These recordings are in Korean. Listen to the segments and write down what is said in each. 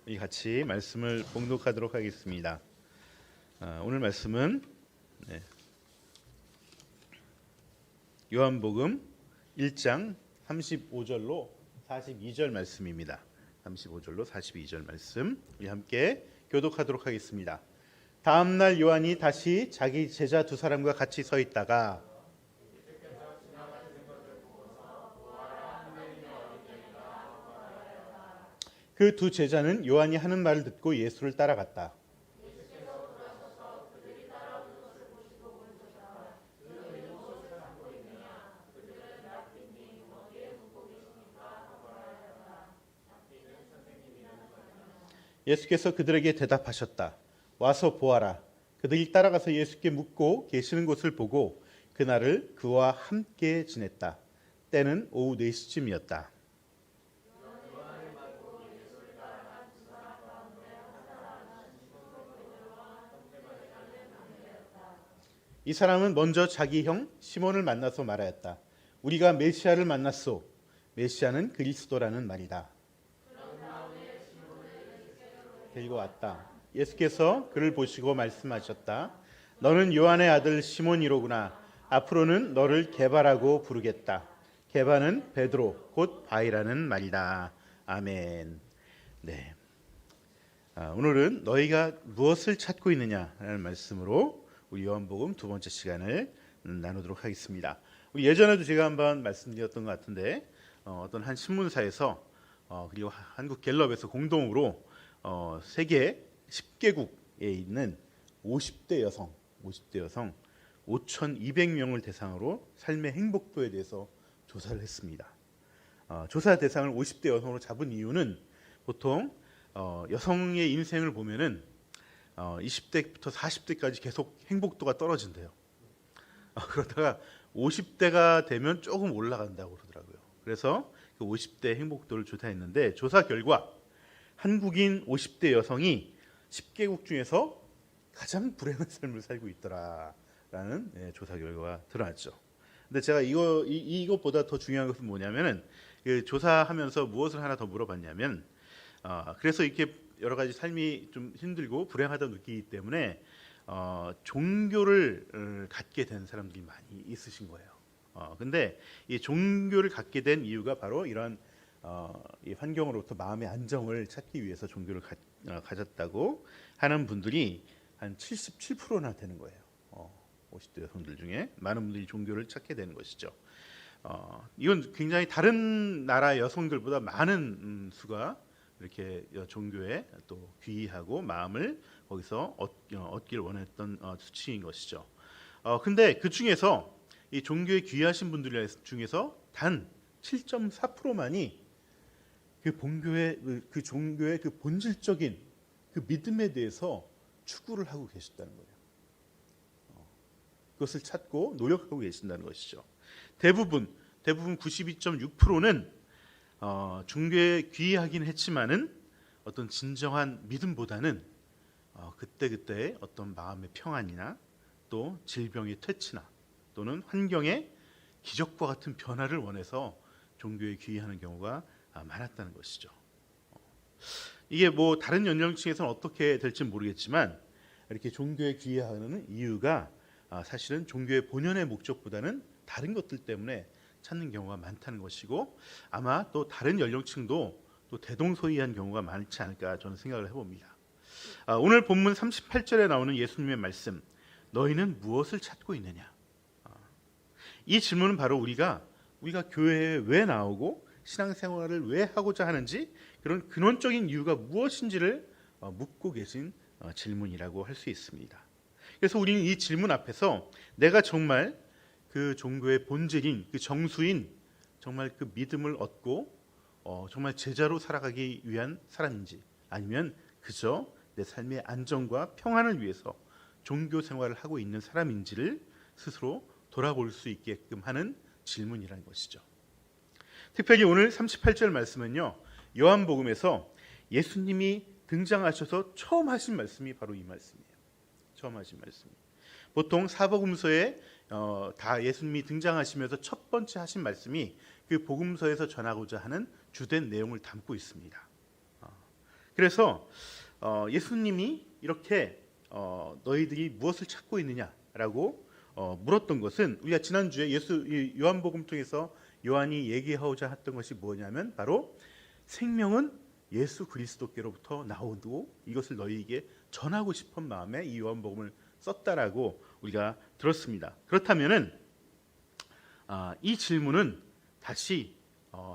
우리 같이 말씀을 봉독하도록 하겠습니다. 오늘 말씀은 요한복음 1장 35절로 42절 말씀입니다. 35절로 42절 말씀 우리 함께 교독하도록 하겠습니다. 다음 날 요한이 다시 자기 제자 두 사람과 같이 서 있다가 그 두 제자는 요한이 하는 말을 듣고 예수를 따라갔다. 예수께서 그들에게 대답하셨다. 와서 보아라. 그들이 따라가서 예수께 묻고 계시는 곳을 보고 그날을 그와 함께 지냈다. 때는 오후 4시쯤이었다. 이 사람은 먼저 자기 형 시몬을 만나서 말하였다. 우리가 메시아를 만났소. 메시아는 그리스도라는 말이다. 데리고 왔다. 예수께서 그를 보시고 말씀하셨다. 너는 요한의 아들 시몬이로구나. 앞으로는 너를 게바라고 부르겠다. 게바는 베드로 곧 바위라는 말이다. 아멘. 네. 오늘은 너희가 무엇을 찾고 있느냐라는 말씀으로 우리 요한복음 두 번째 시간을 나누도록 하겠습니다. 우리 예전에도 제가 한번 말씀드렸던 것 같은데 어떤 한 신문사에서 그리고 한국갤럽에서 공동으로 세계 10개국에 있는 50대 여성 5,200명을 대상으로 삶의 행복도에 대해서 조사를 했습니다. 조사 대상을 50대 여성으로 잡은 이유는 보통 여성의 인생을 보면은 20대부터 40대까지 계속 행복도가 떨어진대요. 그러다가 50대가 되면 조금 올라간다고 그러더라고요. 그래서 그 50대 행복도를 조사했는데 조사 결과 한국인 50대 여성이 10개국 중에서 가장 불행한 삶을 살고 있더라라는 조사 결과가 드러났죠. 근데 제가 이것보다 더 중요한 것은 뭐냐면은 그 조사하면서 무엇을 하나 더 물어봤냐면 그래서 이렇게 여러 가지 삶이 좀 힘들고 불행하다고 느끼기 때문에 종교를 갖게 된 사람들이 많이 있으신 거예요. 근데 이 종교를 갖게 된 이유가 바로 이런 이 환경으로부터 마음의 안정을 찾기 위해서 종교를 가졌다고 하는 분들이 한 77%나 되는 거예요. 50대 여성들 중에 많은 분들이 종교를 찾게 되는 것이죠. 이건 굉장히 다른 나라 여성들보다 많은 수가 이렇게 종교에 또 귀의하고 마음을 거기서 얻기를 원했던 수치인 것이죠. 근데 그 중에서 이 종교에 귀의하신 분들 중에서 단 7.4%만이 그 종교의 그 본질적인 그 믿음에 대해서 추구를 하고 계셨다는 거예요. 그것을 찾고 노력하고 계신다는 것이죠. 대부분 92.6%는 종교에 귀의하긴 했지만은 어떤 진정한 믿음보다는 그때그때의 어떤 마음의 평안이나 또 질병의 퇴치나 또는 환경의 기적과 같은 변화를 원해서 종교에 귀의하는 경우가 많았다는 것이죠. 이게 뭐 다른 연령층에서는 어떻게 될지 모르겠지만 이렇게 종교에 귀의하는 이유가 사실은 종교의 본연의 목적보다는 다른 것들 때문에 찾는 경우가 많다는 것이고 아마 또 다른 연령층도 또 대동소이한 경우가 많지 않을까 저는 생각을 해봅니다. 오늘 본문 38절에 나오는 예수님의 말씀, 너희는 무엇을 찾고 있느냐? 이 질문은 바로 우리가 교회에 왜 나오고 신앙생활을 왜 하고자 하는지 그런 근원적인 이유가 무엇인지를 묻고 계신 질문이라고 할 수 있습니다. 그래서 우리는 이 질문 앞에서 내가 정말 그 종교의 본질인 그 정수인 정말 그 믿음을 얻고 정말 제자로 살아가기 위한 사람인지 아니면 그저 내 삶의 안정과 평안을 위해서 종교 생활을 하고 있는 사람인지를 스스로 돌아볼 수 있게끔 하는 질문이라는 것이죠. 특별히 오늘 38절 말씀은요. 요한복음에서 예수님이 등장하셔서 처음 하신 말씀이 바로 이 말씀이에요. 처음 하신 말씀. 보통 사복음서에 다 예수님이 등장하시면서 첫 번째 하신 말씀이 그 복음서에서 전하고자 하는 주된 내용을 담고 있습니다. 그래서 예수님이 이렇게 너희들이 무엇을 찾고 있느냐라고 물었던 것은 우리가 지난주에 요한복음 통해서 요한이 얘기하고자 했던 것이 뭐냐면 바로 생명은 예수 그리스도께로부터 나오고 이것을 너희에게 전하고 싶은 마음에 이 요한복음을 썼다라고 우리가 들었습니다. 그렇다면은 이 질문은 다시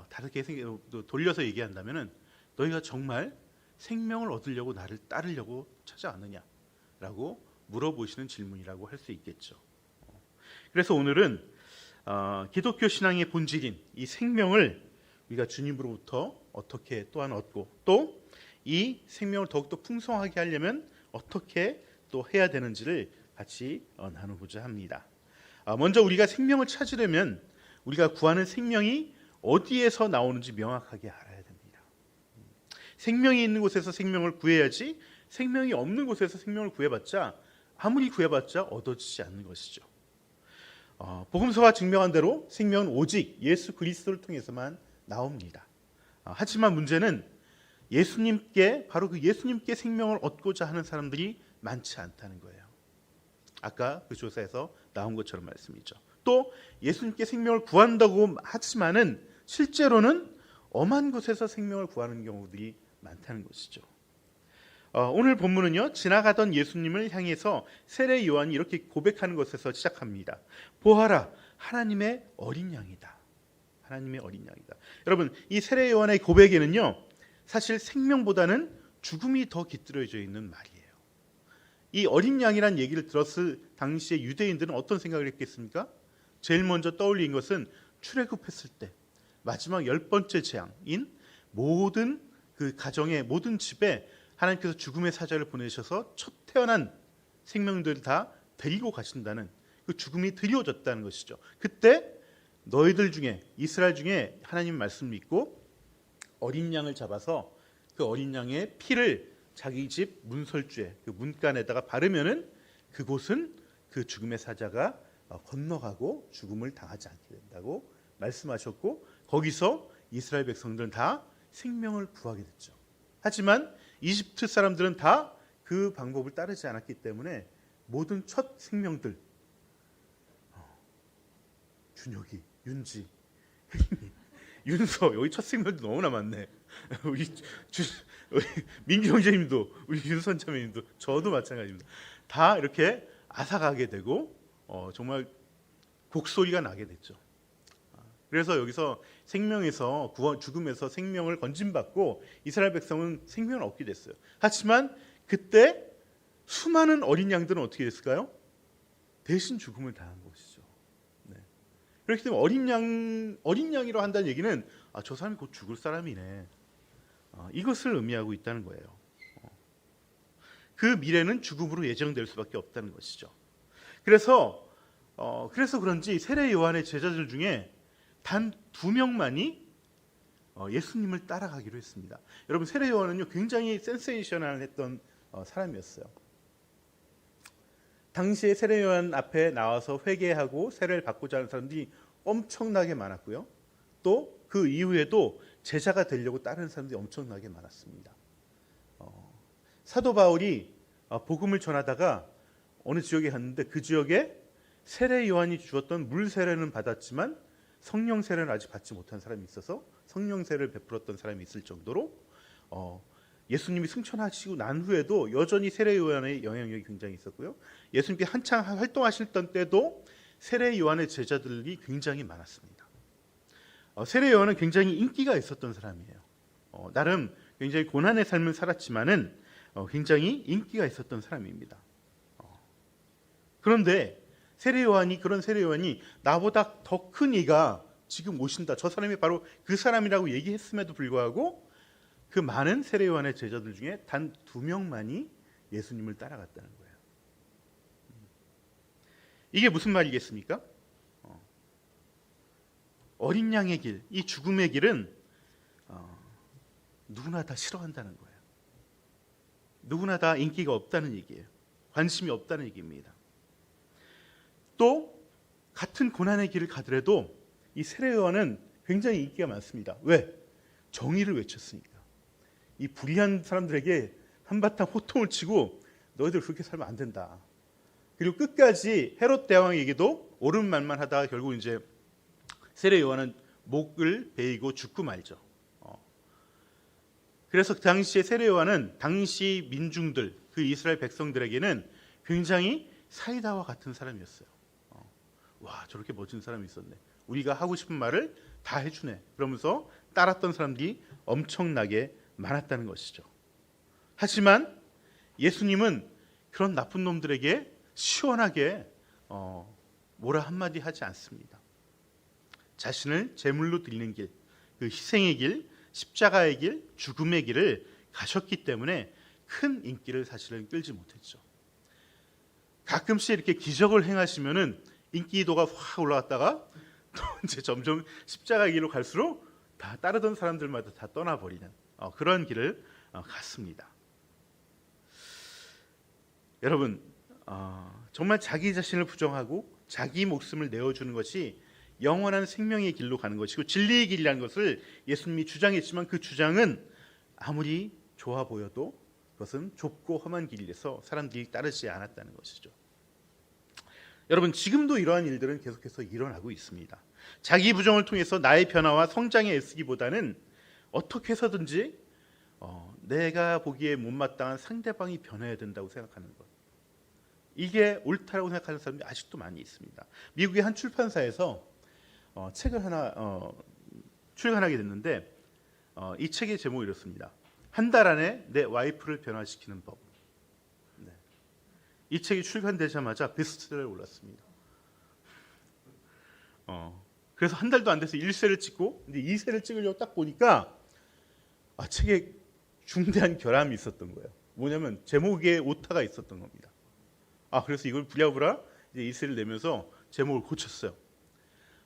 다르게 돌려서 얘기한다면은 너희가 정말 생명을 얻으려고 나를 따르려고 찾아왔느냐라고 물어보시는 질문이라고 할 수 있겠죠. 그래서 오늘은 기독교 신앙의 본질인 이 생명을 우리가 주님으로부터 어떻게 또한 얻고 또 이 생명을 더욱더 풍성하게 하려면 어떻게 또 해야 되는지를 같이 나누고자 합니다. 먼저 우리가 생명을 찾으려면 우리가 구하는 생명이 어디에서 나오는지 명확하게 알아야 됩니다. 생명이 있는 곳에서 생명을 구해야지 생명이 없는 곳에서 생명을 구해봤자 아무리 구해봤자 얻어지지 않는 것이죠. 복음서가 증명한 대로 생명은 오직 예수 그리스도를 통해서만 나옵니다. 하지만 문제는 바로 그 예수님께 생명을 얻고자 하는 사람들이 많지 않다는 거예요. 아까 그 조사에서 나온 것처럼 말씀이죠. 또 예수님께 생명을 구한다고 하지만은 실제로는 엄한 곳에서 생명을 구하는 경우들이 많다는 것이죠. 오늘 본문은요, 지나가던 예수님을 향해서 세례 요한이 이렇게 고백하는 것에서 시작합니다. 보아라, 하나님의 어린 양이다. 하나님의 어린 양이다. 여러분, 이 세례 요한의 고백에는요, 사실 생명보다는 죽음이 더 깃들여져 있는 말이에요. 이 어린 양이란 얘기를 들었을 당시에 유대인들은 어떤 생각을 했겠습니까? 제일 먼저 떠올린 것은 출애굽했을 때 마지막 10번째 재앙인 모든 그 가정의 모든 집에 하나님께서 죽음의 사자를 보내셔서 첫 태어난 생명들을 다 데리고 가신다는 그 죽음이 드리워졌다는 것이죠. 그때 너희들 중에 이스라엘 중에 하나님 말씀을 믿고 어린 양을 잡아서 그 어린 양의 피를 자기 집 문설주에 그 문간에다가 바르면은 그곳은 그 죽음의 사자가 건너가고 죽음을 당하지 않게 된다고 말씀하셨고 거기서 이스라엘 백성들은 다 생명을 구하게 됐죠. 하지만 이집트 사람들은 다 그 방법을 따르지 않았기 때문에 모든 첫 생명들 준혁이, 윤지, 혜림이, 윤서 여기 첫 생명들 너무나 많네. 우리 민규 형제님도 우리 윤선 자매님도 저도 마찬가지입니다. 다 이렇게 앗아가게 되고 정말 곡소리가 나게 됐죠. 그래서 여기서 생명에서 죽음에서 생명을 건진받고 이스라엘 백성은 생명을 얻게 됐어요. 하지만 그때 수많은 어린 양들은 어떻게 됐을까요? 대신 죽음을 당한 것이죠. 네. 그렇기 때문에 어린 양이라고 한다는 얘기는 저 사람이 곧 죽을 사람이네. 이것을 의미하고 있다는 거예요. 그 미래는 죽음으로 예정될 수밖에 없다는 것이죠. 그래서 그런지 세례 요한의 제자들 중에 단 2명만이 예수님을 따라가기로 했습니다. 여러분, 세례 요한은요 굉장히 센세이셔널했던 사람이었어요. 당시에 세례 요한 앞에 나와서 회개하고 세례를 받고자 하는 사람들이 엄청나게 많았고요. 또 그 이후에도 제자가 되려고 따르는 사람들이 엄청나게 많았습니다. 사도 바울이 복음을 전하다가 어느 지역에 갔는데 그 지역에 세례 요한이 주었던 물 세례는 받았지만 성령 세례는 아직 받지 못한 사람이 있어서 성령 세례를 베풀었던 사람이 있을 정도로 예수님이 승천하시고 난 후에도 여전히 세례 요한의 영향력이 굉장히 있었고요. 예수님께 한창 활동하실 때도 세례 요한의 제자들이 굉장히 많았습니다. 세례 요한은 굉장히 인기가 있었던 사람이에요. 나름 굉장히 고난의 삶을 살았지만은 굉장히 인기가 있었던 사람입니다. 그런데 그런 세례 요한이 나보다 더 큰 이가 지금 오신다. 저 사람이 바로 그 사람이라고 얘기했음에도 불구하고 그 많은 세례 요한의 제자들 중에 단 2명만이 예수님을 따라갔다는 거예요. 이게 무슨 말이겠습니까? 어린 양의 길, 이 죽음의 길은 누구나 다 싫어한다는 거예요. 누구나 다 인기가 없다는 얘기예요. 관심이 없다는 얘기입니다. 또 같은 고난의 길을 가더라도 이 세례 요한은 굉장히 인기가 많습니다. 왜? 정의를 외쳤으니까. 이 불의한 사람들에게 한바탕 호통을 치고 너희들 그렇게 살면 안 된다. 그리고 끝까지 헤롯 대왕에게도 옳은 말만 하다가 결국 이제 세례 요한은 목을 베이고 죽고 말죠. 그래서 그 당시에 세례 요한은 당시 민중들, 그 이스라엘 백성들에게는 굉장히 사이다와 같은 사람이었어요. 와, 저렇게 멋진 사람이 있었네. 우리가 하고 싶은 말을 다 해주네. 그러면서 따랐던 사람들이 엄청나게 많았다는 것이죠. 하지만 예수님은 그런 나쁜 놈들에게 시원하게 뭐라 한마디 하지 않습니다. 자신을 제물로 드리는 길, 그 희생의 길, 십자가의 길, 죽음의 길을 가셨기 때문에 큰 인기를 사실은 끌지 못했죠. 가끔씩 이렇게 기적을 행하시면은 인기도가 확 올라갔다가 또 이제 점점 십자가의 길로 갈수록 다 따르던 사람들마다 다 떠나버리는 그런 길을 갔습니다. 여러분, 정말 자기 자신을 부정하고 자기 목숨을 내어주는 것이 영원한 생명의 길로 가는 것이고 진리의 길이라는 것을 예수님이 주장했지만 그 주장은 아무리 좋아 보여도 그것은 좁고 험한 길이라서 사람들이 따르지 않았다는 것이죠. 여러분, 지금도 이러한 일들은 계속해서 일어나고 있습니다. 자기 부정을 통해서 나의 변화와 성장에 애쓰기보다는 어떻게 해서든지 내가 보기에 못마땅한 상대방이 변해야 된다고 생각하는 것, 이게 옳다라고 생각하는 사람들이 아직도 많이 있습니다. 미국의 한 출판사에서 책을 하나 출간하게 됐는데 이 책의 제목이 이렇습니다. 한 달 안에 내 와이프를 변화시키는 법. 네. 이 책이 출간되자마자 베스트셀러에 올랐습니다. 그래서 한 달도 안 돼서 1세를 찍고 이제 2세를 찍으려고 딱 보니까 책에 중대한 결함이 있었던 거예요. 뭐냐면 제목에 오타가 있었던 겁니다. 그래서 이걸 부랴부랴 이제 2세를 내면서 제목을 고쳤어요.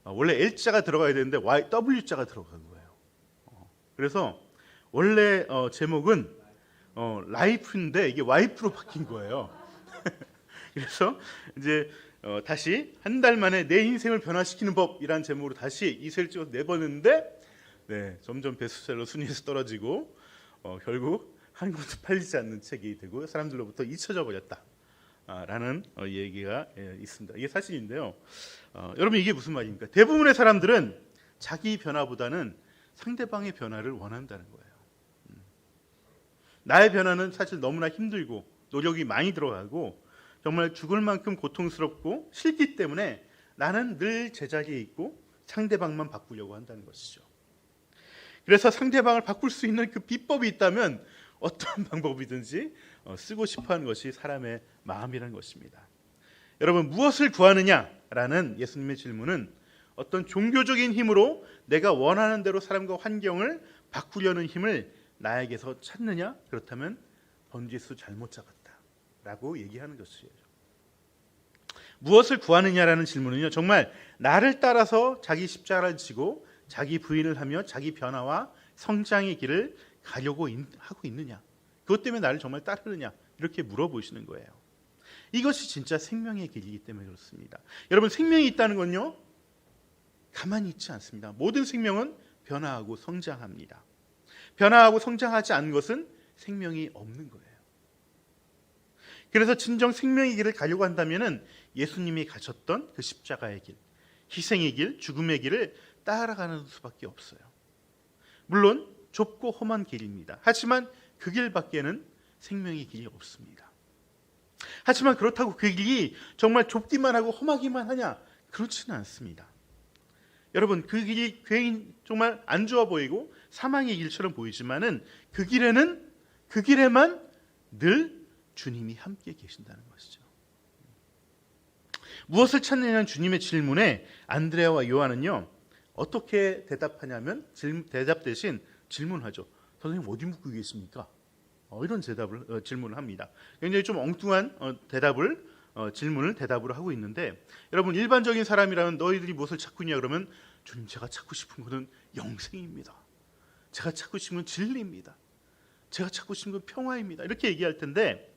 원래 L자가 들어가야 되는데 W자가 들어간 거예요. 그래서 원래 제목은 라이프인데 이게 와이프로 바뀐 거예요. 그래서 이제 다시 한 달 만에 내 인생을 변화시키는 법이라는 제목으로 다시 2세를 찍어서 내보냈는데 점점 베스트셀러 순위에서 떨어지고 결국 한 권도 팔리지 않는 책이 되고 사람들로부터 잊혀져 버렸다라는 얘기가 있습니다. 이게 사실인데요. 여러분, 이게 무슨 말입니까? 대부분의 사람들은 자기 변화보다는 상대방의 변화를 원한다는 거예요. 나의 변화는 사실 너무나 힘들고 노력이 많이 들어가고 정말 죽을 만큼 고통스럽고 싫기 때문에 나는 늘 제자리에 있고 상대방만 바꾸려고 한다는 것이죠. 그래서 상대방을 바꿀 수 있는 그 비법이 있다면 어떤 방법이든지 쓰고 싶어하는 것이 사람의 마음이라는 것입니다. 여러분, 무엇을 구하느냐라는 예수님의 질문은 어떤 종교적인 힘으로 내가 원하는 대로 사람과 환경을 바꾸려는 힘을 나에게서 찾느냐? 그렇다면 번지수 잘못 잡았다라고 얘기하는 것이에요. 무엇을 구하느냐라는 질문은요, 정말 나를 따라서 자기 십자가를 지고 자기 부인을 하며 자기 변화와 성장의 길을 가려고 하고 있느냐, 그것 때문에 나를 정말 따르느냐, 이렇게 물어보시는 거예요. 이것이 진짜 생명의 길이기 때문에 그렇습니다. 여러분, 생명이 있다는 건요, 가만히 있지 않습니다. 모든 생명은 변화하고 성장합니다. 변화하고 성장하지 않은 것은 생명이 없는 거예요. 그래서 진정 생명의 길을 가려고 한다면 예수님이 가셨던 그 십자가의 길, 희생의 길, 죽음의 길을 따라가는 수밖에 없어요. 물론 좁고 험한 길입니다. 하지만 그 길밖에는 생명의 길이 없습니다. 하지만 그렇다고 그 길이 정말 좁기만 하고 험하기만 하냐? 그렇지는 않습니다. 여러분, 그 길이 괜히 정말 안 좋아 보이고 사망의 길처럼 보이지만은 그 길에만 늘 주님이 함께 계신다는 것이죠. 무엇을 찾느냐는 주님의 질문에 안드레아와 요한은요, 어떻게 대답하냐면 대답 대신 질문하죠. 선생님, 어디 묻고 계십니까? 이런 질문을 합니다. 굉장히 좀 엉뚱한 질문을 대답을 하고 있는데, 여러분, 일반적인 사람이라면 너희들이 무엇을 찾고 있냐 그러면 주님, 제가 찾고 싶은 것은 영생입니다. 제가 찾고 싶은 건 진리입니다. 제가 찾고 싶은 건 평화입니다. 이렇게 얘기할 텐데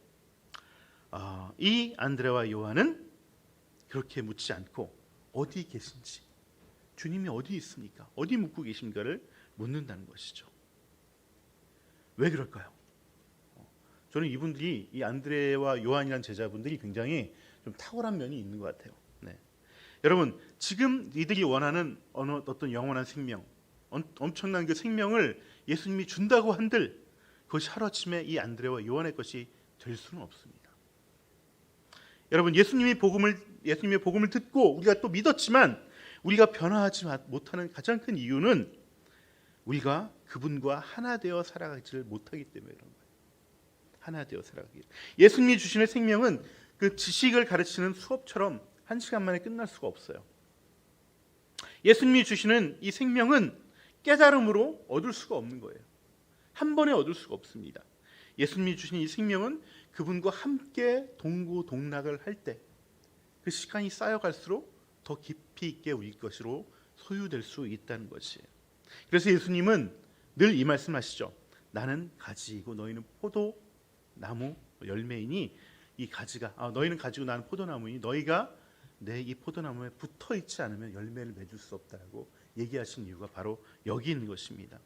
이 안드레와 요한은 그렇게 묻지 않고 어디 계신지, 주님이 어디 있습니까? 어디 묻고 계신가를 묻는다는 것이죠. 왜 그럴까요? 저는 이분들이 이 안드레와 요한이라는 제자분들이 굉장히 좀 탁월한 면이 있는 것 같아요. 네. 여러분, 지금 이들이 원하는 어떤 영원한 생명, 엄청난 그 생명을 예수님이 준다고 한들 그것이 하루아침에 이 안드레와 요한의 것이 될 수는 없습니다. 여러분, 예수님의 복음을 듣고 우리가 또 믿었지만 우리가 변화하지 못하는 가장 큰 이유는 우리가 그분과 하나 되어 살아가지를 못하기 때문에 그런 거예요. 하나 되어 살아가기. 예수님이 주시는 생명은 그 지식을 가르치는 수업처럼 한 시간 만에 끝날 수가 없어요. 예수님이 주시는 이 생명은 깨달음으로 얻을 수가 없는 거예요. 한 번에 얻을 수가 없습니다. 예수님이 주신 이 생명은 그분과 함께 동고동락을 할 때 그 시간이 쌓여갈수록 더 깊이 있게 우리 것으로 소유될 수 있다는 것이에요. 그래서 예수님은 늘 이 말씀하시죠. 나는 가지이고 너희는 포도나무 열매이니 이 가지가 너희는 가지고 나는 포도나무이니 너희가 내 이 포도나무에 붙어 있지 않으면 열매를 맺을 수 없다고 얘기하신 이유가 바로 여기 있는 것입니다.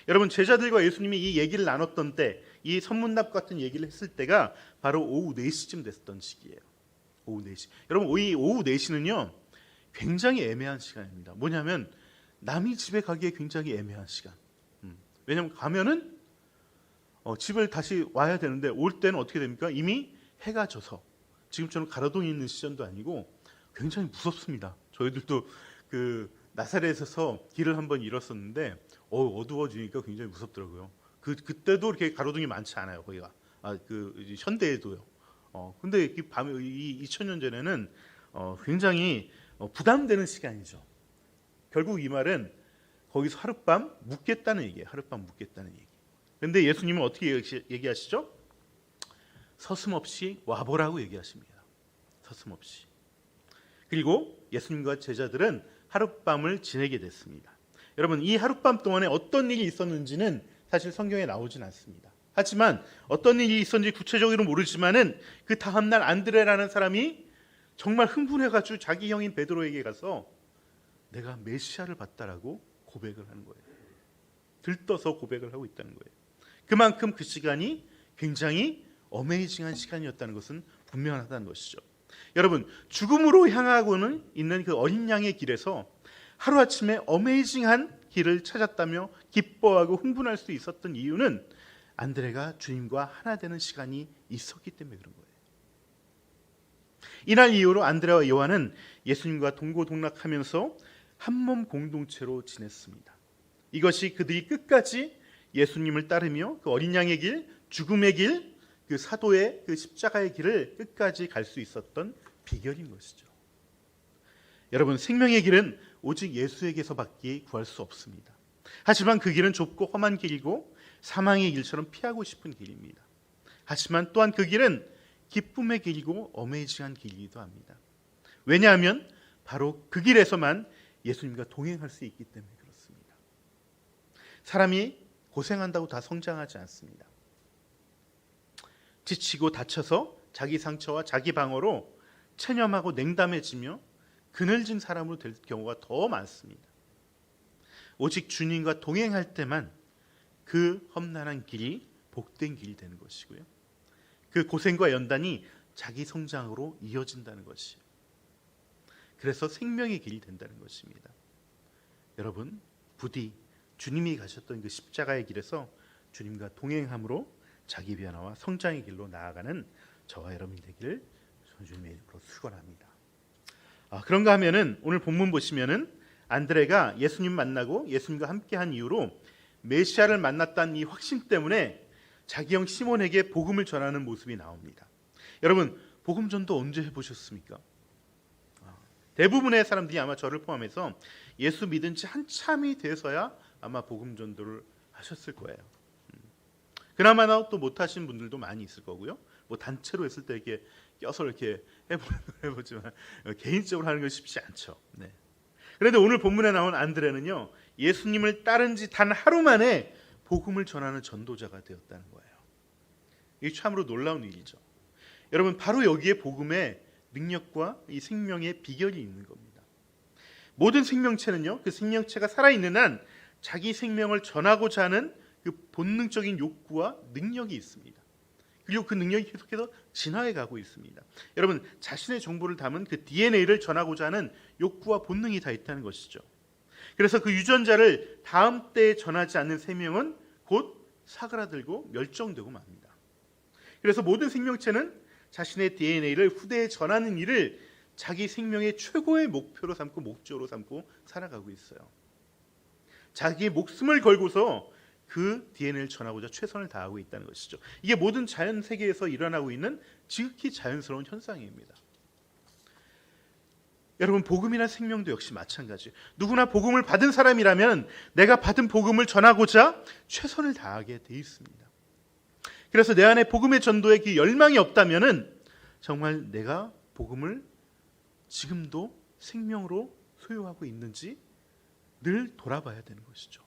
여러분, 제자들과 예수님이 이 얘기를 나눴던 때, 이 선문답 같은 얘기를 했을 때가 바로 오후 4시쯤 됐던 시기예요. 오후 4시. 여러분, 오후 4시는요 굉장히 애매한 시간입니다. 뭐냐면 남이 집에 가기에 굉장히 애매한 시간. 왜냐하면 가면은 집을 다시 와야 되는데 올 때는 어떻게 됩니까? 이미 해가 져서 지금처럼 가로등이 있는 시간도 아니고 굉장히 무섭습니다. 저희들도 그 나사렛에서 길을 한번 잃었었는데 어두워지니까 굉장히 무섭더라고요. 그때도 이렇게 가로등이 많지 않아요. 거기가 현대에도요. 근데 이 밤에 2000년 전에는 굉장히 부담되는 시간이죠. 결국 이 말은 거기서 하룻밤 묵겠다는 얘기예요. 하룻밤 묵겠다는 얘기. 그런데 예수님은 어떻게 얘기하시죠? 서슴없이 와보라고 얘기하십니다. 서슴없이. 그리고 예수님과 제자들은 하룻밤을 지내게 됐습니다. 여러분, 이 하룻밤 동안에 어떤 일이 있었는지는 사실 성경에 나오진 않습니다. 하지만 어떤 일이 있었는지 구체적으로 모르지만은 그 다음날 안드레라는 사람이 정말 흥분해가지고 자기 형인 베드로에게 가서 내가 메시아를 봤다라고 고백을 하는 거예요. 들떠서 고백을 하고 있다는 거예요. 그만큼 그 시간이 굉장히 어메이징한 시간이었다는 것은 분명하다는 것이죠. 여러분, 죽음으로 향하고는 있는 그 어린 양의 길에서 하루아침에 어메이징한 길을 찾았다며 기뻐하고 흥분할 수 있었던 이유는 안드레가 주님과 하나 되는 시간이 있었기 때문에 그런 거예요. 이날 이후로 안드레와 요한은 예수님과 동고동락하면서 한몸 공동체로 지냈습니다. 이것이 그들이 끝까지 예수님을 따르며 그 어린 양의 길, 죽음의 길, 그 사도의 그 십자가의 길을 끝까지 갈 수 있었던 비결인 것이죠. 여러분, 생명의 길은 오직 예수에게서밖에 구할 수 없습니다. 하지만 그 길은 좁고 험한 길이고 사망의 길처럼 피하고 싶은 길입니다. 하지만 또한 그 길은 기쁨의 길이고 어메이징한 길이기도 합니다. 왜냐하면 바로 그 길에서만 예수님과 동행할 수 있기 때문에 그렇습니다. 사람이 고생한다고 다 성장하지 않습니다. 지치고 다쳐서 자기 상처와 자기 방어로 체념하고 냉담해지며 그늘진 사람으로 될 경우가 더 많습니다. 오직 주님과 동행할 때만 그 험난한 길이 복된 길이 되는 것이고요. 그 고생과 연단이 자기 성장으로 이어진다는 것이에요. 그래서 생명의 길이 된다는 것입니다. 여러분, 부디 주님이 가셨던 그 십자가의 길에서 주님과 동행함으로 자기 변화와 성장의 길로 나아가는 저와 여러분이 되기를 주님의 이름으로 축원합니다. 그런가 하면은 오늘 본문 보시면은 안드레가 예수님 만나고 예수님과 함께한 이후로 메시아를 만났다는 이 확신 때문에 자기 형 시몬에게 복음을 전하는 모습이 나옵니다. 여러분, 복음 전도 언제 해보셨습니까? 대부분의 사람들이 아마 저를 포함해서 예수 믿은 지 한참이 돼서야 아마 복음 전도를 하셨을 거예요. 그나마 또 못하신 분들도 많이 있을 거고요. 뭐 단체로 했을 때 이렇게 껴서 이렇게 해보지만 개인적으로 하는 건 쉽지 않죠. 네. 그런데 오늘 본문에 나온 안드레는요, 예수님을 따른 지 단 하루 만에 복음을 전하는 전도자가 되었다는 거예요. 이게 참으로 놀라운 일이죠. 여러분, 바로 여기에 복음의 능력과 이 생명의 비결이 있는 겁니다. 모든 생명체는요, 그 생명체가 살아있는 한 자기 생명을 전하고자 하는 그 본능적인 욕구와 능력이 있습니다. 그리고 그 능력이 계속해서 진화해 가고 있습니다. 여러분, 자신의 정보를 담은 그 DNA를 전하고자 하는 욕구와 본능이 다 있다는 것이죠. 그래서 그 유전자를 다음 때에 전하지 않는 생명은 곧 사그라들고 멸종되고 맙니다. 그래서 모든 생명체는 자신의 DNA를 후대에 전하는 일을 자기 생명의 최고의 목표로 삼고 목적으로 삼고 살아가고 있어요. 자기의 목숨을 걸고서 그 DNA를 전하고자 최선을 다하고 있다는 것이죠. 이게 모든 자연 세계에서 일어나고 있는 지극히 자연스러운 현상입니다. 여러분, 복음이나 생명도 역시 마찬가지. 누구나 복음을 받은 사람이라면 내가 받은 복음을 전하고자 최선을 다하게 돼 있습니다. 그래서 내 안에 복음의 전도에 그 열망이 없다면은 정말 내가 복음을 지금도 생명으로 소유하고 있는지 늘 돌아봐야 되는 것이죠.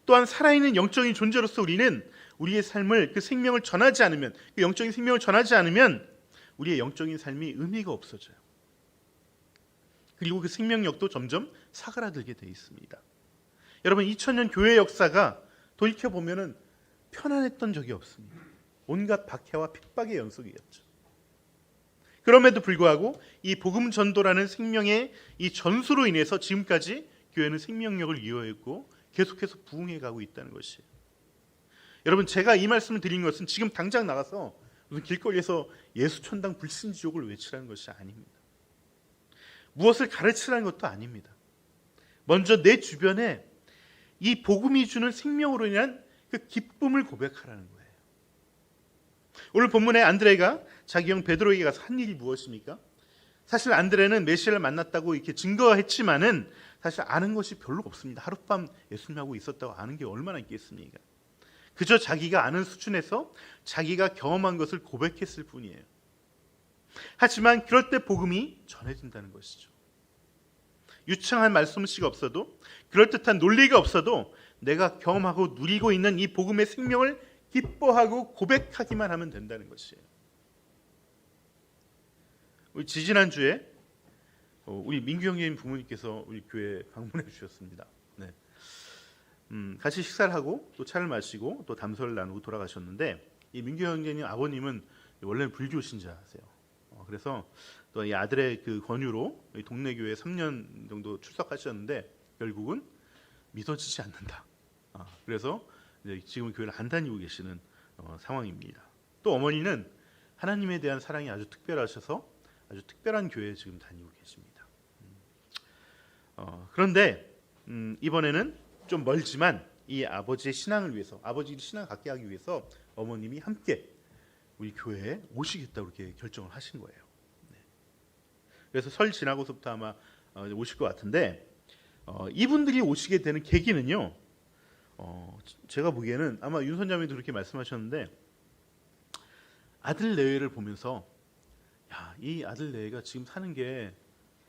또한 살아있는 영적인 존재로서 우리는 우리의 삶을, 그 생명을 전하지 않으면, 그 영적인 생명을 전하지 않으면 우리의 영적인 삶이 의미가 없어져요. 그리고 그 생명력도 점점 사그라들게 돼 있습니다. 여러분, 2000년 교회 역사가 돌이켜보면 편안했던 적이 없습니다. 온갖 박해와 핍박의 연속이었죠. 그럼에도 불구하고 이 복음 전도라는 생명의 이 전수로 인해서 지금까지 교회는 생명력을 이어했고 계속해서 부흥해 가고 있다는 것이에요. 여러분, 제가 이 말씀을 드린 것은 지금 당장 나가서 무슨 길거리에서 예수 천당 불신지옥을 외치라는 것이 아닙니다. 무엇을 가르치라는 것도 아닙니다. 먼저 내 주변에 이 복음이 주는 생명으로 인한 그 기쁨을 고백하라는 거예요. 오늘 본문에 안드레가 자기 형 베드로에게 가서 한 일이 무엇입니까? 사실 안드레는 메시아를 만났다고 이렇게 증거했지만은 사실 아는 것이 별로 없습니다. 하룻밤 예수님하고 있었다고 아는 게 얼마나 있겠습니까? 그저 자기가 아는 수준에서 자기가 경험한 것을 고백했을 뿐이에요. 하지만 그럴 때 복음이 전해진다는 것이죠. 유창한 말씀씨가 없어도, 그럴듯한 논리가 없어도 내가 경험하고 누리고 있는 이 복음의 생명을 기뻐하고 고백하기만 하면 된다는 것이에요. 우리 지지난주에 우리 민규 형님 부모님께서 우리 교회 방문해 주셨습니다. 네. 같이 식사를 하고 또 차를 마시고 또 담소를 나누고 돌아가셨는데, 이 민규 형님 아버님은 원래는 불교 신자세요. 그래서 또 이 아들의 그 권유로 동네 교회 3년 정도 출석하셨는데 결국은 믿어지지 않는다. 그래서 이제 지금 교회를 안 다니고 계시는 상황입니다. 또 어머니는 하나님에 대한 사랑이 아주 특별하셔서 아주 특별한 교회에 지금 다니고 계십니다. 그런데 이번에는 좀 멀지만 이 아버지의 신앙을 위해서, 아버지의 신앙을 갖게 하기 위해서 어머님이 함께 우리 교회에 오시겠다고 이렇게 결정을 하신 거예요. 네. 그래서 설 지나고서부터 아마 오실 것 같은데, 이분들이 오시게 되는 계기는요, 제가 보기에는 아마 윤 선자님도 그렇게 말씀하셨는데, 아들 내외를 보면서 이 아들 내외가 지금 사는 게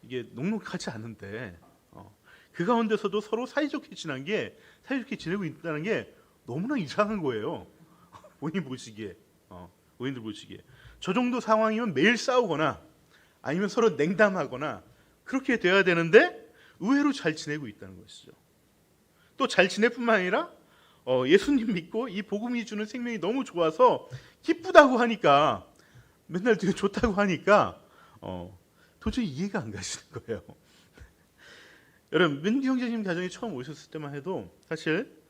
이게 녹록하지 않은데 그 가운데서도 서로 사이좋게 지내고 있다는 게 너무나 이상한 거예요. 본인 보시기에, 본인들 보시기에 저 정도 상황이면 매일 싸우거나 아니면 서로 냉담하거나 그렇게 돼야 되는데 의외로 잘 지내고 있다는 것이죠. 또 잘 지낼 뿐만 아니라 예수님 믿고 이 복음이 주는 생명이 너무 좋아서 기쁘다고 하니까, 맨날 되게 좋다고 하니까 도저히 이해가 안 가시는 거예요. 여러분, 민규 형제님 가정에 처음 오셨을 때만 해도 사실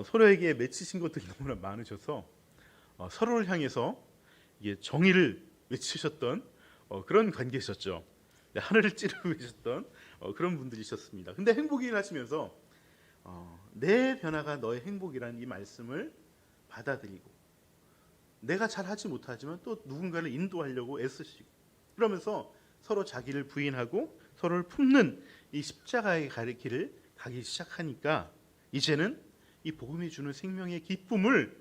서로에게 맺히신 것들이 너무나 많으셔서 서로를 향해서 이게 정의를 외치셨던 그런 관계셨죠. 하늘을 찌르고 계셨던 그런 분들이셨습니다. 근데 행복을 하시면서 내 변화가 너의 행복이라는 이 말씀을 받아들이고, 내가 잘하지 못하지만 또 누군가를 인도하려고 애쓰시고, 그러면서 서로 자기를 부인하고 서로를 품는 이 십자가의 길을 가기 시작하니까 이제는 이 복음이 주는 생명의 기쁨을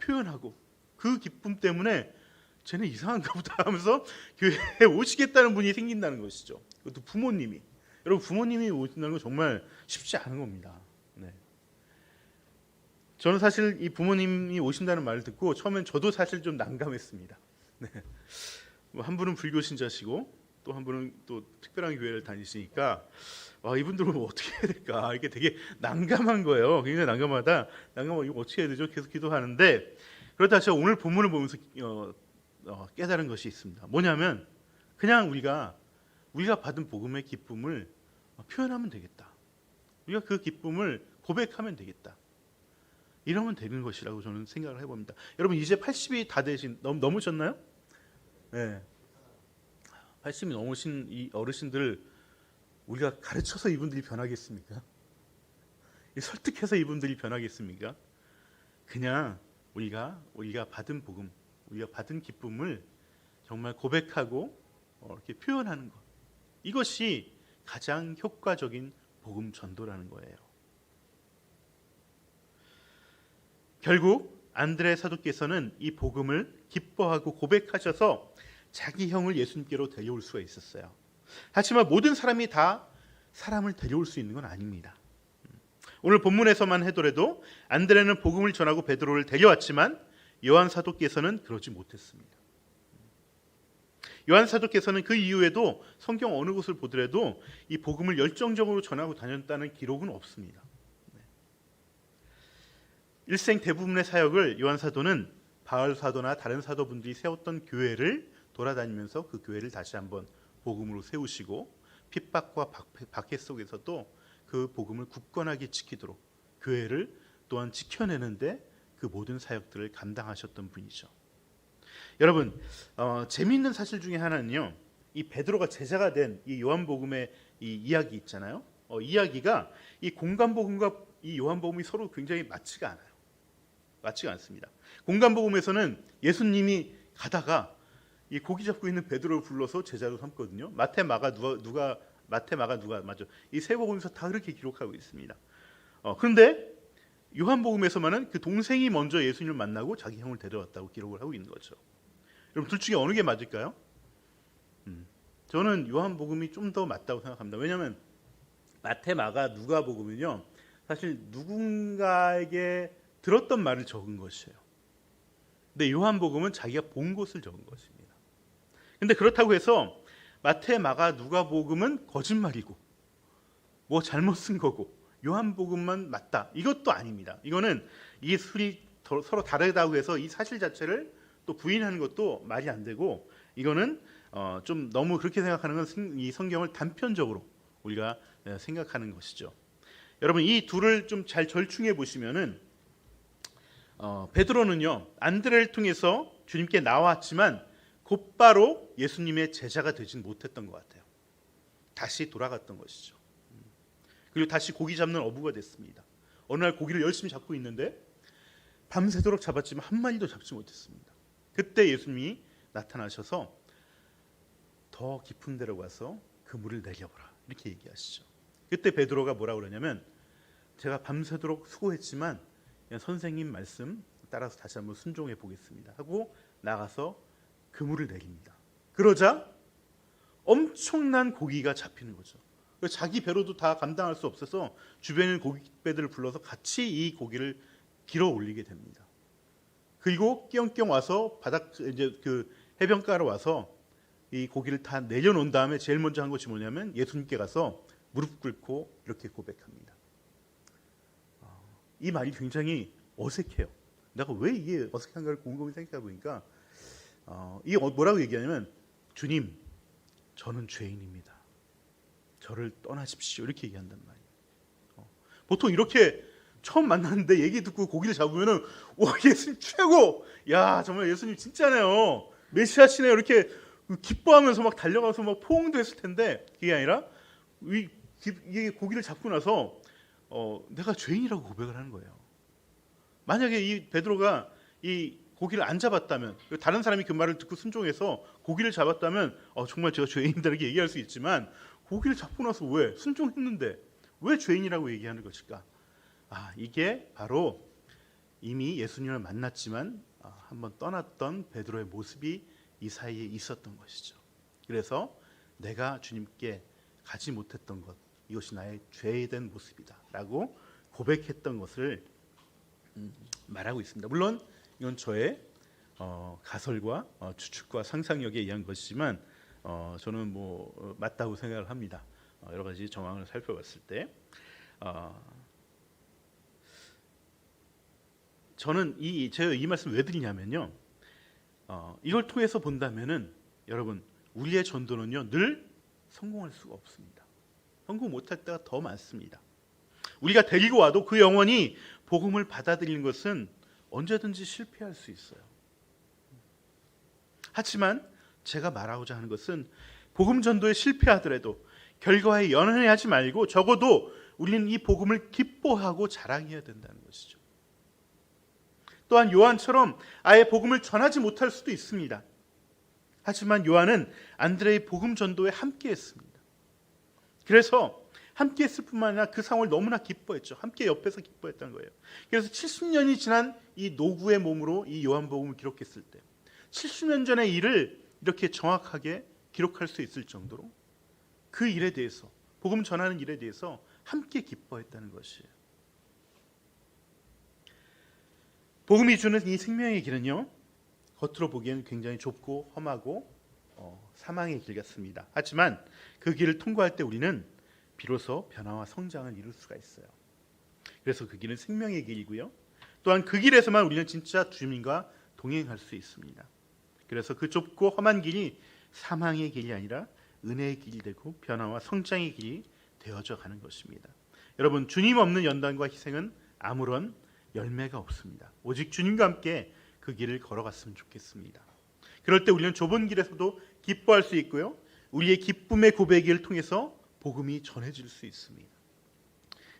표현하고, 그 기쁨 때문에 쟤는 이상한가 보다 하면서 교회에 오시겠다는 분이 생긴다는 것이죠. 그것도 부모님이. 여러분, 부모님이 오신다는 건 정말 쉽지 않은 겁니다. 네. 저는 사실 이 부모님이 오신다는 말을 듣고 처음엔 저도 사실 좀 난감했습니다. 네. 한 분은 불교 신자시고 또 한 분은 또 특별한 교회를 다니시니까 이분들은 뭐 어떻게 해야 될까 이렇게 되게 난감한 거예요. 굉장히 난감하고 이거 어떻게 해야 되죠? 계속 기도하는데 그러다 제가 오늘 본문을 보면서 깨달은 것이 있습니다. 뭐냐면 그냥 우리가 받은 복음의 기쁨을 표현하면 되겠다. 우리가 그 기쁨을 고백하면 되겠다. 이러면 되는 것이라고 저는 생각을 해봅니다. 여러분 이제 80이 다 되신 넘으셨나요? 네. 80이 넘으신 이 어르신들 우리가 가르쳐서 이분들이 변하겠습니까? 설득해서 이분들이 변하겠습니까? 그냥 우리가 받은 복음, 우리가 받은 기쁨을 정말 고백하고 이렇게 표현하는 것. 이것이 가장 효과적인 복음 전도라는 거예요. 결국 안드레 사도께서는 이 복음을 기뻐하고 고백하셔서 자기 형을 예수님께로 데려올 수가 있었어요. 하지만 모든 사람이 다 사람을 데려올 수 있는 건 아닙니다. 오늘 본문에서만 해더라도 안드레는 복음을 전하고 베드로를 데려왔지만 요한 사도께서는 그러지 못했습니다. 요한 사도께서는 그 이후에도 성경 어느 곳을 보더라도 이 복음을 열정적으로 전하고 다녔다는 기록은 없습니다. 일생 대부분의 사역을 요한 사도는 바울 사도나 다른 사도분들이 세웠던 교회를 돌아다니면서 그 교회를 다시 한번 복음으로 세우시고 핍박과 박해 속에서도 그 복음을 굳건하게 지키도록 교회를 또한 지켜내는데 그 모든 사역들을 감당하셨던 분이죠. 여러분 재미있는 사실 중에 하나는요, 이 베드로가 제자가 된 이 요한복음의 이 이야기 있잖아요. 이야기가 이 공간복음과 이 요한복음이 서로 굉장히 맞지가 않습니다. 공간복음에서는 예수님이 가다가 이 고기 잡고 있는 베드로를 불러서 제자로 삼거든요. 마태, 마가, 누가 맞죠? 이 세 복음에서 다 그렇게 기록하고 있습니다. 그런데 요한복음에서만은 그 동생이 먼저 예수님을 만나고 자기 형을 데려왔다고 기록을 하고 있는 거죠. 여러분 둘 중에 어느 게 맞을까요? 저는 요한복음이 좀 더 맞다고 생각합니다. 왜냐하면 마태, 마가, 누가복음은요 사실 누군가에게 들었던 말을 적은 것이에요. 근데 요한복음은 자기가 본 것을 적은 것입니다. 근데 그렇다고 해서 마태, 마가, 누가복음은 거짓말이고 뭐 잘못 쓴 거고 요한복음만 맞다, 이것도 아닙니다. 이거는 이 술이 서로 다르다고 해서 이 사실 자체를 또 부인하는 것도 말이 안 되고, 이거는 좀 너무 그렇게 생각하는 건 이 성경을 단편적으로 우리가 생각하는 것이죠. 여러분 이 둘을 좀 잘 절충해 보시면은 베드로는요 안드레를 통해서 주님께 나왔지만 곧바로 예수님의 제자가 되진 못했던 것 같아요. 다시 돌아갔던 것이죠. 그리고 다시 고기 잡는 어부가 됐습니다. 어느 날 고기를 열심히 잡고 있는데 밤새도록 잡았지만 한 마리도 잡지 못했습니다. 그때 예수님이 나타나셔서 더 깊은 데로 가서 그물을 내려보라 이렇게 얘기하시죠. 그때 베드로가 뭐라고 그러냐면 제가 밤새도록 수고했지만 선생님 말씀 따라서 다시 한번 순종해 보겠습니다 하고 나가서 그물을 내립니다. 그러자 엄청난 고기가 잡히는 거죠. 자기 배로도 다 감당할 수 없어서 주변에 고깃배들을 불러서 같이 이 고기를 길어 올리게 됩니다. 그리고 끼엄끼엄 와서 바닥 이제 그 해변가로 와서 이 고기를 다 내려놓은 다음에 제일 먼저 한 것이 뭐냐면 예수님께 가서 무릎 꿇고 이렇게 고백합니다. 이 말이 굉장히 어색해요. 내가 왜 이게 어색한가를 곰곰이 생각해 보니까 이게 뭐라고 얘기하냐면 주님, 저는 죄인입니다. 저를 떠나십시오. 이렇게 얘기한단 말이에요. 보통 이렇게 처음 만났는데 얘기 듣고 고기를 잡으면은 와 예수님 최고! 야 정말 예수님 진짜네요. 메시아시네요. 이렇게 기뻐하면서 막 달려가서 막 포옹도 했을 텐데 그게 아니라 이 고기를 잡고 나서 내가 죄인이라고 고백을 하는 거예요. 만약에 이 베드로가 이 고기를 안 잡았다면, 다른 사람이 그 말을 듣고 순종해서 고기를 잡았다면 정말 제가 죄인이다 이렇게 얘기할 수 있지만 고기를 잡고 나서 왜 순종했는데 왜 죄인이라고 얘기하는 것일까? 이게 바로 이미 예수님을 만났지만 한번 떠났던 베드로의 모습이 이 사이에 있었던 것이죠. 그래서 내가 주님께 가지 못했던 것, 이것이 나의 죄된 모습이다 라고 고백했던 것을 말하고 있습니다. 물론 이건 저의 가설과 추측과 상상력에 의한 것이지만 저는 맞다고 생각을 합니다. 여러 가지 정황을 살펴봤을 때 저는 제가 이 말씀 왜 드리냐면요. 이걸 통해서 본다면은 여러분 우리의 전도는요 늘 성공할 수가 없습니다. 성공 못할 때가 더 많습니다. 우리가 데리고 와도 그 영혼이 복음을 받아들이는 것은 언제든지 실패할 수 있어요. 하지만 제가 말하고자 하는 것은 복음 전도에 실패하더라도 결과에 연연하지 말고 적어도 우리는 이 복음을 기뻐하고 자랑해야 된다는 것이죠. 또한 요한처럼 아예 복음을 전하지 못할 수도 있습니다. 하지만 요한은 안드레의 복음 전도에 함께했습니다. 그래서 함께했을 뿐만 아니라 그 상황을 너무나 기뻐했죠. 함께 옆에서 기뻐했던 거예요. 그래서 70년이 지난 이 노구의 몸으로 이 요한복음을 기록했을 때 70년 전의 일을 이렇게 정확하게 기록할 수 있을 정도로 그 일에 대해서 복음 전하는 일에 대해서 함께 기뻐했다는 것이에요. 복음이 주는 이 생명의 길은요 겉으로 보기에는 굉장히 좁고 험하고 사망의 길 같습니다. 하지만 그 길을 통과할 때 우리는 비로소 변화와 성장을 이룰 수가 있어요. 그래서 그 길은 생명의 길이고요. 또한 그 길에서만 우리는 진짜 주님과 동행할 수 있습니다. 그래서 그 좁고 험한 길이 사망의 길이 아니라 은혜의 길이 되고 변화와 성장의 길이 되어져 가는 것입니다. 여러분 주님 없는 연단과 희생은 아무런 열매가 없습니다. 오직 주님과 함께 그 길을 걸어갔으면 좋겠습니다. 그럴 때 우리는 좁은 길에서도 기뻐할 수 있고요. 우리의 기쁨의 고백을 통해서 복음이 전해질 수 있습니다.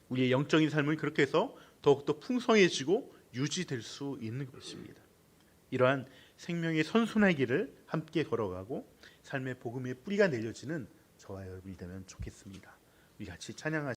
우리의 영적인 삶은 그렇게 해서 더욱더 풍성해지고 유지될 수 있는 것입니다. 이러한 생명의 선순환의 길을 함께 걸어가고 삶의 복음의 뿌리가 내려지는 저와 여러분이 되면 좋겠습니다. 우리 같이 찬양하시죠.